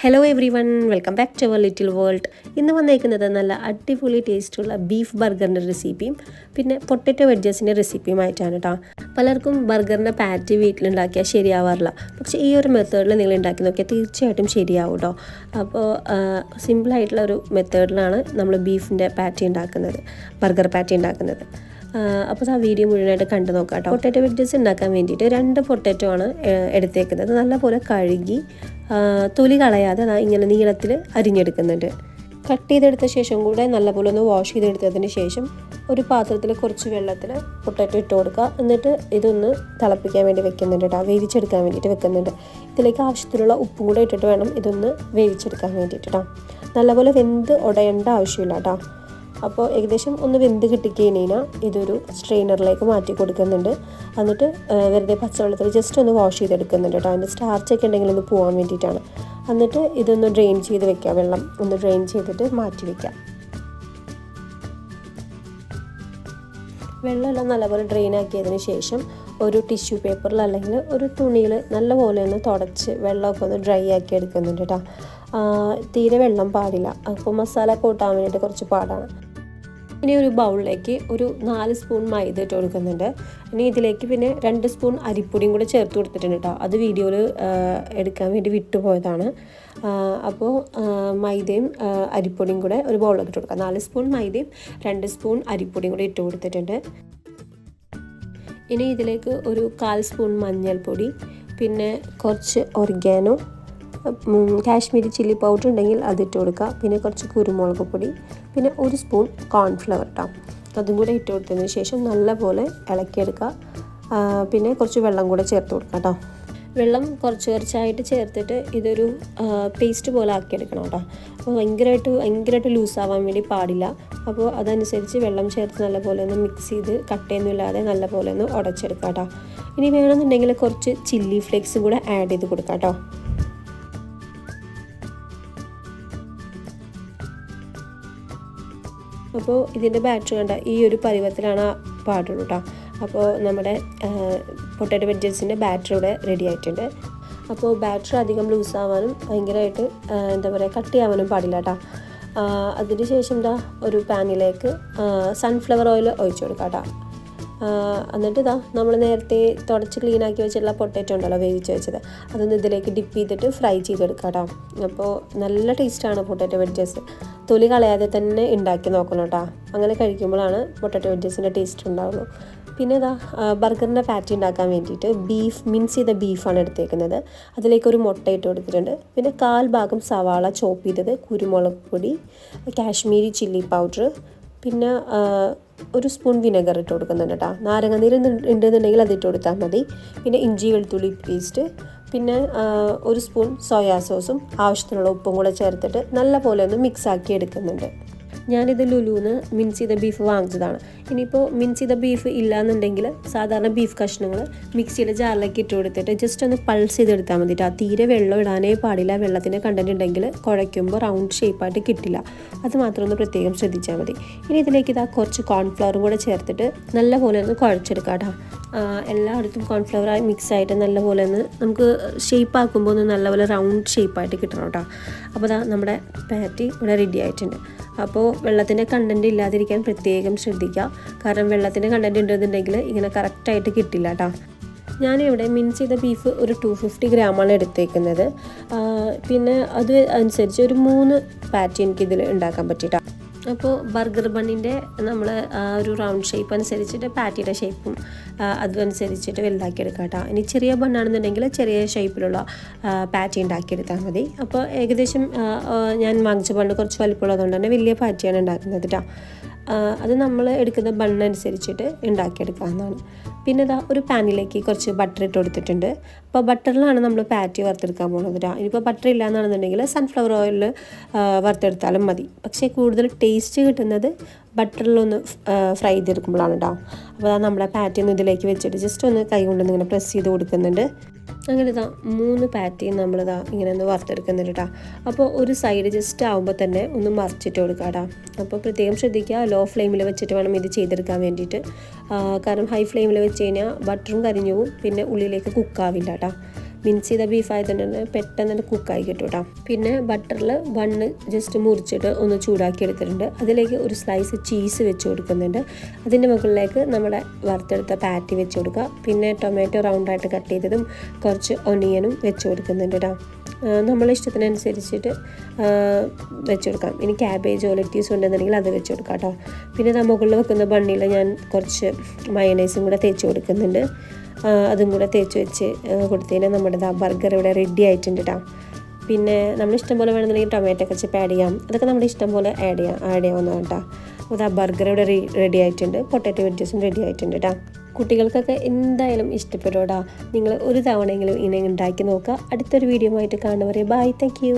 Hello everyone, welcome back to our little world. ഇന്ന് വന്നേക്കുന്നത് നല്ല അടിപൊളി ടേസ്റ്റുള്ള ബീഫ് ബർഗറിൻ്റെ റെസിപ്പിയും പിന്നെ പൊട്ടറ്റോ വെഡ്ജസിൻ്റെ റെസിപ്പിയുമായിട്ടാണ് കേട്ടോ. പലർക്കും ബർഗറിൻ്റെ പാറ്റി വീട്ടിലുണ്ടാക്കിയാൽ ശരിയാവാറില്ല. പക്ഷേ ഈ ഒരു മെത്തേഡിൽ നിങ്ങൾ ഉണ്ടാക്കി നോക്കിയാൽ തീർച്ചയായിട്ടും ശരിയാവും കേട്ടോ. അപ്പോൾ സിമ്പിളായിട്ടുള്ള ഒരു മെത്തേഡിലാണ് നമ്മൾ ബീഫിൻ്റെ പാറ്റി ഉണ്ടാക്കുന്നത്, ബർഗർ പാറ്റി ഉണ്ടാക്കുന്നത്. അപ്പോൾ ആ വീഡിയോ മുഴുവനായിട്ട് കണ്ടു നോക്കാം കേട്ടോ. പൊട്ടറ്റോ വെഡ്ജസ് ഉണ്ടാക്കാൻ വേണ്ടിയിട്ട് 2 പൊട്ടറ്റോ ആണ് എടുത്തേക്കുന്നത്. നല്ലപോലെ കഴുകി തൊലി കളയാതെ ഇങ്ങനെ നീളത്തിൽ അരിഞ്ഞെടുക്കുന്നുണ്ട്. കട്ട് ചെയ്തെടുത്ത ശേഷം കൂടെ നല്ലപോലെ ഒന്ന് വാഷ് ചെയ്തെടുത്തതിന് ശേഷം ഒരു പാത്രത്തിൽ കുറച്ച് വെള്ളത്തിൽ പൊട്ടറ്റോ ഇട്ട് കൊടുക്കുക. എന്നിട്ട് ഇതൊന്ന് തിളപ്പിക്കാൻ വേണ്ടി വെക്കുന്നുണ്ട് കേട്ടോ, വേവിച്ചെടുക്കാൻ വേണ്ടിയിട്ട് വെക്കുന്നുണ്ട്. ഇതിലേക്ക് ആവശ്യത്തിനുള്ള ഉപ്പും കൂടെ ഇട്ടിട്ട് വേണം ഇതൊന്ന് വേവിച്ചെടുക്കാൻ വേണ്ടിയിട്ട് കേട്ടോ. നല്ലപോലെ വെന്ത് ഉടയേണ്ട ആവശ്യമില്ല കേട്ടോ. അപ്പോൾ ഏകദേശം ഒന്ന് വെന്ത് കിട്ടിക്കഴിഞ്ഞാൽ ഇതൊരു സ്ട്രെയിനറിലേക്ക് മാറ്റി കൊടുക്കുന്നുണ്ട്. എന്നിട്ട് വെറുതെ പച്ചവെള്ളത്തിൽ ജസ്റ്റ് ഒന്ന് വാഷ് ചെയ്തെടുക്കുന്നുണ്ട് കേട്ടോ. അതിൻ്റെ സ്റ്റാർച്ചൊക്കെ ഉണ്ടെങ്കിൽ ഒന്ന് പോകാൻ വേണ്ടിയിട്ടാണ്. എന്നിട്ട് ഇതൊന്ന് ഡ്രെയിൻ ചെയ്ത് വെക്കുക, വെള്ളം ഒന്ന് ഡ്രെയിൻ ചെയ്തിട്ട് മാറ്റി വയ്ക്കാം. വെള്ളമെല്ലാം നല്ലപോലെ ഡ്രെയിൻ ആക്കിയതിന് ശേഷം ഒരു ടിഷ്യൂ പേപ്പറിൽ അല്ലെങ്കിൽ ഒരു തുണിയിൽ നല്ലപോലെ ഒന്ന് തുടച്ച് വെള്ളമൊക്കെ ഒന്ന് ഡ്രൈ ആക്കി എടുക്കുന്നുണ്ട് കേട്ടോ. തീരെ വെള്ളം പാടില്ല, അപ്പോൾ മസാല കൂട്ടാൻ വേണ്ടിയിട്ട് കുറച്ച് പാടാണ്. ഇനി ഒരു ബൗളിലേക്ക് ഒരു 4 സ്പൂൺ മൈദ ഇട്ട് കൊടുക്കുന്നുണ്ട്. ഇനി ഇതിലേക്ക് പിന്നെ 2 സ്പൂൺ അരിപ്പൊടിയും കൂടെ ചേർത്ത് കൊടുത്തിട്ടുണ്ട് കേട്ടോ. അത് വീഡിയോയിൽ എടുക്കാൻ വേണ്ടി വിട്ടുപോയതാണ്. അപ്പോൾ മൈദയും അരിപ്പൊടിയും കൂടെ ഒരു ബൗളിലേക്ക് ഇട്ട് കൊടുക്കാം. 4 സ്പൂൺ മൈദയും 2 സ്പൂൺ അരിപ്പൊടിയും കൂടെ ഇട്ട് കൊടുത്തിട്ടുണ്ട്. ഇനി ഇതിലേക്ക് ഒരു 1/4 സ്പൂൺ മഞ്ഞൾപ്പൊടി, പിന്നെ കുറച്ച് ഒറിഗാനോ, കാശ്മീരി ചില്ലി പൗഡർ ഉണ്ടെങ്കിൽ അതിട്ട് കൊടുക്കുക. പിന്നെ കുറച്ച് കുരുമുളക് പൊടി, പിന്നെ 1 സ്പൂൺ കോൺഫ്ലവർ കേട്ടോ. അതും കൂടെ ഇട്ട് കൊടുത്തതിന് ശേഷം നല്ലപോലെ ഇളക്കിയെടുക്കുക. പിന്നെ കുറച്ച് വെള്ളം കൂടെ ചേർത്ത് കൊടുക്കുക കേട്ടോ. വെള്ളം കുറച്ചായിട്ട് ചേർത്തിട്ട് ഇതൊരു പേസ്റ്റ് പോലെ ആക്കിയെടുക്കണം കേട്ടോ. അപ്പോൾ ഭയങ്കരമായിട്ട് ലൂസാവാൻ വേണ്ടി പാടില്ല. അപ്പോൾ അതനുസരിച്ച് വെള്ളം ചേർത്ത് നല്ലപോലെ ഒന്ന് മിക്സ് ചെയ്ത് കട്ടയൊന്നുമില്ലാതെ നല്ലപോലെ ഒന്ന് ഉടച്ചെടുക്കാം കേട്ടോ. ഇനി വേണമെന്നുണ്ടെങ്കിൽ കുറച്ച് ചില്ലി ഫ്ലേക്സും കൂടെ ആഡ് ചെയ്ത് കൊടുക്കാം കേട്ടോ. അപ്പോൾ ഇതിൻ്റെ ബാറ്റർ കണ്ട ഈ ഒരു പരുവത്തിലാണ് പാടുള്ളൂ കേട്ടോ. അപ്പോൾ നമ്മുടെ പൊട്ടറ്റോ വെഡ്ജസിൻ്റെ ബാറ്റർ ഇവിടെ റെഡി ആയിട്ടുണ്ട്. അപ്പോൾ ബാറ്റർ അധികം ലൂസാവാനും ഭയങ്കരമായിട്ട് കട്ടിയാവാനും പാടില്ല കേട്ടോ. അതിന് ശേഷം ഒരു പാനിലേക്ക് സൺഫ്ലവർ ഓയിൽ ഒഴിച്ചു കൊടുക്കാം കേട്ടോ. എന്നിട്ട് നമ്മൾ നേരത്തെ തുടച്ച് ക്ലീനാക്കി വെച്ചിട്ടുള്ള പൊട്ടറ്റോ ഉണ്ടല്ലോ, വേവിച്ച് വെച്ചത്, അതൊന്ന് ഇതിലേക്ക് ഡിപ്പ് ചെയ്തിട്ട് ഫ്രൈ ചെയ്തെടുക്കാം കേട്ടോ. അപ്പോൾ നല്ല ടേസ്റ്റാണ് പൊട്ടറ്റോ വെഡ്ജസ്. തൊലി കളയാതെ തന്നെ ഉണ്ടാക്കി നോക്കണം കേട്ടോ. അങ്ങനെ കഴിക്കുമ്പോഴാണ് പൊട്ടറ്റോ വെഡ്ജസിൻ്റെ ടേസ്റ്റ് ഉണ്ടാവുള്ളൂ. പിന്നെ ബർഗറിൻ്റെ പാറ്റി ഉണ്ടാക്കാൻ വേണ്ടിയിട്ട് മിൻസ് ചെയ്ത ബീഫാണ് എടുത്തേക്കുന്നത്. അതിലേക്ക് ഒരു മുട്ട ഇട്ട് കൊടുത്തിട്ടുണ്ട്. പിന്നെ 1/4 ഭാഗം സവാള ചോപ്പ് ചെയ്തത്, കുരുമുളക് പൊടി, കാശ്മീരി ചില്ലി പൗഡർ, പിന്നെ 1 സ്പൂൺ വിനെഗർ ഇട്ട് കൊടുക്കുന്നുണ്ട് കേട്ടോ. നാരങ്ങാനീര് ഉണ്ടെന്നുണ്ടെങ്കിൽ അതിട്ട് കൊടുത്താൽ മതി. പിന്നെ ഇഞ്ചി വെളുത്തുള്ളി പേസ്റ്റ്, പിന്നെ 1 സ്പൂൺ സോയാ സോസും ആവശ്യത്തിനുള്ള ഉപ്പും കൂടെ ചേർത്തിട്ട് നല്ലപോലെ ഒന്ന് മിക്സ് ആക്കി എടുക്കുന്നുണ്ട്. ഞാനിത് ലുലുന്ന് മിൻസ് ചെയ്ത ബീഫ് വാങ്ങിച്ചതാണ്. ഇനിയിപ്പോൾ മിൻസ് ചെയ്ത ബീഫ് ഇല്ലയെന്നുണ്ടെങ്കിൽ സാധാരണ ബീഫ് കഷ്ണങ്ങൾ മിക്സിയുടെ ജാറിലേക്ക് ഇട്ട് കൊടുത്തിട്ട് ജസ്റ്റ് ഒന്ന് പൾസ് ചെയ്തെടുത്താൽ മതി കേട്ടോ. തീരെ വെള്ളം ഇടാനേ പാടില്ല. വെള്ളത്തിൻ്റെ കണ്ടൻറ്റ് ഉണ്ടെങ്കിൽ കുഴയ്ക്കുമ്പോൾ റൗണ്ട് ഷേപ്പായിട്ട് കിട്ടില്ല. അത് മാത്രം ഒന്ന് പ്രത്യേകം ശ്രദ്ധിച്ചാൽ മതി. ഇനി ഇതിലേക്ക് കുറച്ച് കോൺഫ്ലവറും കൂടെ ചേർത്തിട്ട് നല്ലപോലെ ഒന്ന് കുഴച്ചെടുക്കാം കേട്ടോ. എല്ലായിടത്തും കോൺഫ്ലവറായി മിക്സായിട്ട് നല്ലപോലെ ഒന്ന് നമുക്ക് ഷേപ്പാക്കുമ്പോൾ ഒന്ന് നല്ലപോലെ റൗണ്ട് ഷേപ്പായിട്ട് കിട്ടണം കേട്ടോ. അപ്പോൾ നമ്മുടെ പാറ്റി ഇവിടെ റെഡി ആയിട്ടുണ്ട്. അപ്പോൾ വെള്ളത്തിൻ്റെ കണ്ടൻറ്റ് ഇല്ലാതിരിക്കാൻ പ്രത്യേകം ശ്രദ്ധിക്കുക. കാരണം വെള്ളത്തിൻ്റെ കണ്ടൻറ്റ് ഉണ്ടെന്നുണ്ടെങ്കിൽ ഇങ്ങനെ കറക്റ്റായിട്ട് കിട്ടില്ല കേട്ടോ. ഞാനിവിടെ മിൻസ് ചെയ്ത ബീഫ് ഒരു 250 ഗ്രാമാണ് എടുത്തേക്കുന്നത്. പിന്നെ അത് അനുസരിച്ച് ഒരു 3 പാറ്റി എനിക്കിതിൽ ഉണ്ടാക്കാൻ പറ്റിയിട്ടാ. അപ്പോൾ ബർഗർ ബണ്ണിൻ്റെ നമ്മൾ ഒരു റൗണ്ട് ഷേപ്പ് അനുസരിച്ചിട്ട് പാറ്റിയുടെ ഷേപ്പും അതനുസരിച്ചിട്ട് വലുതാക്കിയെടുക്കാം കേട്ടോ. ഇനി ചെറിയ ബണ്ണാണെന്നുണ്ടെങ്കിൽ ചെറിയ ഷേപ്പിലുള്ള പാറ്റി ഉണ്ടാക്കിയെടുത്താൽ മതി. അപ്പോൾ ഏകദേശം ഞാൻ വാങ്ങിച്ച ബണ്ണ് കുറച്ച് വലിപ്പമുള്ളതുകൊണ്ട് തന്നെ വലിയ പാറ്റിയാണ് ഉണ്ടാക്കുന്നത് കേട്ടോ. അത് നമ്മൾ എടുക്കുന്ന ബണ്ണനുസരിച്ചിട്ട് ഉണ്ടാക്കിയെടുക്കാവുന്നതാണ്. പിന്നെ ഒരു പാനിലേക്ക് കുറച്ച് ബട്ടർ ഇട്ട് കൊടുത്തിട്ടുണ്ട്. അപ്പോൾ ബട്ടറിലാണ് നമ്മൾ പാറ്റി വറുത്തെടുക്കാൻ പോകുന്നത് കേട്ടോ. ഇനിയിപ്പോൾ ബട്ടർ ഇല്ലയെന്നാണെന്നുണ്ടെങ്കിൽ സൺഫ്ലവർ ഓയിലിൽ വറുത്തെടുത്താലും മതി. പക്ഷേ കൂടുതൽ ടേസ്റ്റ് കിട്ടുന്നത് ബട്ടറിലൊന്ന് ഫ്രൈ ചെയ്തെടുക്കുമ്പോഴാണ് കേട്ടോ. അപ്പോൾ നമ്മുടെ പാറ്റി ഒന്ന് ഇതിലേക്ക് വെച്ചിട്ട് ജസ്റ്റ് ഒന്ന് കൈ കൊണ്ടൊന്ന് ഇങ്ങനെ പ്രസ് ചെയ്ത് കൊടുക്കുന്നുണ്ട്. അങ്ങനെ 3 പാറ്റിയും ഇങ്ങനെ ഒന്ന് വറുത്തെടുക്കുന്നുണ്ട് കേട്ടോ. അപ്പോൾ ഒരു സൈഡ് ജസ്റ്റ് ആകുമ്പോൾ തന്നെ ഒന്ന് മറിച്ചിട്ട് കൊടുക്കാം കേട്ടോ. അപ്പോൾ പ്രത്യേകം ശ്രദ്ധിക്കുക, ലോ ഫ്ലെയിമിൽ വെച്ചിട്ട് വേണം ഇത് ചെയ്തെടുക്കാൻ വേണ്ടിയിട്ട്. കാരണം ഹൈ ഫ്ലെയിമിൽ വെച്ച് കഴിഞ്ഞാൽ ബട്ടറും കരിഞ്ഞു പോവും, പിന്നെ ഉള്ളിലേക്ക് കുക്കാവില്ല കേട്ടോ. മിൻസ് ചെയ്ത ബീഫ് ആയതുകൊണ്ട് തന്നെ പെട്ടെന്ന് കുക്കായി കിട്ടും കേട്ടോ. പിന്നെ ബട്ടറിൽ ബണ്ണ് ജസ്റ്റ് മുറിച്ചിട്ട് ഒന്ന് ചൂടാക്കി എടുത്തിട്ടുണ്ട്. അതിലേക്ക് ഒരു സ്ലൈസ് ചീസ് വെച്ച് കൊടുക്കുന്നുണ്ട്. അതിൻ്റെ മുകളിലേക്ക് നമ്മുടെ വറുത്തെടുത്ത പാറ്റി വെച്ച് കൊടുക്കുക. പിന്നെ ടൊമാറ്റോ റൗണ്ടായിട്ട് കട്ട് ചെയ്തതും കുറച്ച് ഒണിയനും വെച്ച് കൊടുക്കുന്നുണ്ട് കേട്ടോ. നമ്മളെ ഇഷ്ടത്തിനനുസരിച്ചിട്ട് വെച്ച് കൊടുക്കാം. ഇനി ക്യാബേജോ ലെറ്റ്യൂസോ ഉണ്ടെന്നുണ്ടെങ്കിൽ അത് വെച്ച് കൊടുക്കാം കേട്ടോ. പിന്നെ മുകളിൽ വെക്കുന്ന ബണ്ണിൽ ഞാൻ കുറച്ച് മയണൈസും കൂടെ തേച്ച് കൊടുക്കുന്നുണ്ട്. അതും കൂടെ തേച്ച് വെച്ച് കൊടുത്തതിന് നമ്മുടെ ബർഗർ ഇവിടെ റെഡി ആയിട്ടുണ്ട് കേട്ടോ. പിന്നെ നമ്മൾ ഇഷ്ടം പോലെ വേണമെന്നുണ്ടെങ്കിൽ ടൊമാറ്റോ കെച്ചപ്പ് ആഡ് ചെയ്യാം. അതൊക്കെ നമ്മുടെ ഇഷ്ടം പോലെ ആഡ് ചെയ്യാവുന്നതാണ് കേട്ടോ. അപ്പോൾ ബർഗർ ഇവിടെ റെഡി ആയിട്ടുണ്ട്. പൊട്ടാറ്റോ വെഡ്ജസും റെഡി ആയിട്ടുണ്ട് കേട്ടോ. കുട്ടികൾക്കൊക്കെ എന്തായാലും ഇഷ്ടപ്പെടും കേട്ടോ. നിങ്ങൾ ഒരു തവണയെങ്കിലും ഇങ്ങനെ ഉണ്ടാക്കി നോക്കുക. അടുത്തൊരു വീഡിയോ ആയിട്ട് കാണുന്നവരെ ബൈ, താങ്ക് യു.